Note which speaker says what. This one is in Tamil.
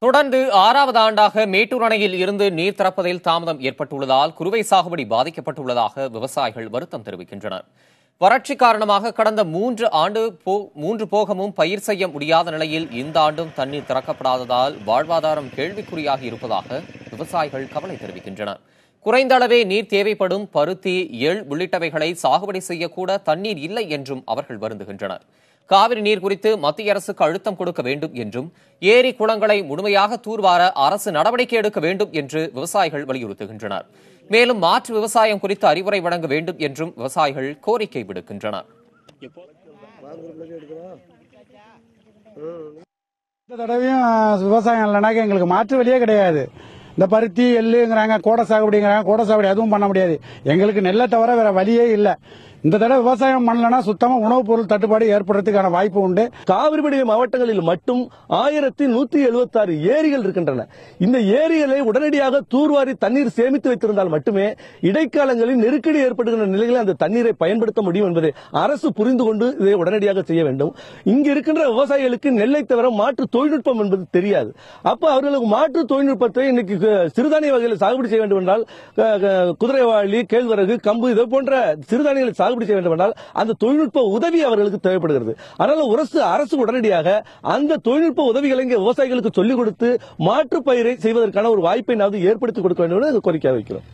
Speaker 1: தொடர்ந்து 6வது ஆண்டாக மேட்டூர் அணையில் இருந்து நீர் திறப்பதில் தாமதம் ஏற்பட்டுள்ளதால் குறுவை சாகுபடி பாதிக்கப்பட்டுள்ளதாக விவசாயிகள் வருத்தம் தெரிவிக்கின்றனர். வறட்சி காரணமாக கடந்த 3 போகமும் பயிர் செய்ய முடியாத நிலையில் இந்த ஆண்டும் தண்ணீர் திறக்கப்படாததால் வாழ்வாதாரம் கேள்விக்குறியாகி இருப்பதாக விவசாயிகள் கவலை தெரிவிக்கின்றனர். குறைந்த அளவே நீர் தேவைப்படும் பருத்தி, எள் உள்ளிட்டவைகளை சாகுபடி செய்யக்கூட தண்ணீர் இல்லை என்றும் அவர்கள் வருந்துகின்றனர். காவிரி நீர் குறித்து மத்திய அரசுக்கு அழுத்தம் கொடுக்க வேண்டும் என்றும் ஏரி குளங்களை முழுமையாக தூர்வார அரசு நடவடிக்கை எடுக்க வேண்டும் என்று விவசாயிகள் வலியுறுத்துகின்றனர். மேலும் மாற்று விவசாயம் குறித்து அறிவுரை வழங்க வேண்டும் என்றும் விவசாயிகள் கோரிக்கை விடுக்கின்றனர்.
Speaker 2: இந்த தடவையும் விவசாயம் இல்லைனாக்க எங்களுக்கு மாற்று வழியே கிடையாது. இந்த பருத்தி எள்ளுங்கிறாங்க, கோடை சாகுபடிங்கிறாங்க. கோடை சாகுபடி அதுவும் பண்ண முடியாது. எங்களுக்கு நெல்லை தவிர வேற வழியே இல்லை. இந்த தடவை விவசாயம் பண்ணலன்னா சுத்தமா உணவுப் பொருள் தட்டுப்பாடு ஏற்படுறதுக்கான வாய்ப்பு உண்டு.
Speaker 3: காவிரி மாவட்டங்களில் மட்டும் 1176 ஏரிகள் இருக்கின்றன. இந்த ஏரிகளை உடனடியாக தூர்வாரி தண்ணீர் சேமித்து வைத்திருந்தால் மட்டுமே இடைக்காலங்களில் நெருக்கடி ஏற்படுகின்ற நிலையில் அந்த தண்ணீரை பயன்படுத்த முடியும் என்பதை அரசு புரிந்து கொண்டு இதை உடனடியாக செய்ய வேண்டும். இங்கு இருக்கின்ற விவசாயிகளுக்கு நெல்லை தவிர மாற்று தொழில்நுட்பம் என்பது தெரியாது. அப்ப அவர்களுக்கு மாற்று தொழில்நுட்பத்தை இன்னைக்கு சிறுதானிய வகையில் சாகுபடி செய்ய வேண்டும் என்றால் குதிரைவாளி, கேழ்வரகு, கம்பு இது போன்ற சிறுதானியங்களை சாகுபடி செய்ய வேண்டும் என்றால் அந்த தொழில்நுட்ப உதவி அவர்களுக்கு தேவைப்படுகிறது. அதனால அரசு உடனடியாக அந்த தொழில்நுட்ப உதவிகளை விவசாயிகளுக்கு சொல்லிக் கொடுத்து மாற்று பயிரை செய்வதற்கான ஒரு வாய்ப்பை ஏற்படுத்தி கொடுக்க வேண்டும் என்று கோரிக்கை வைக்கிறோம்.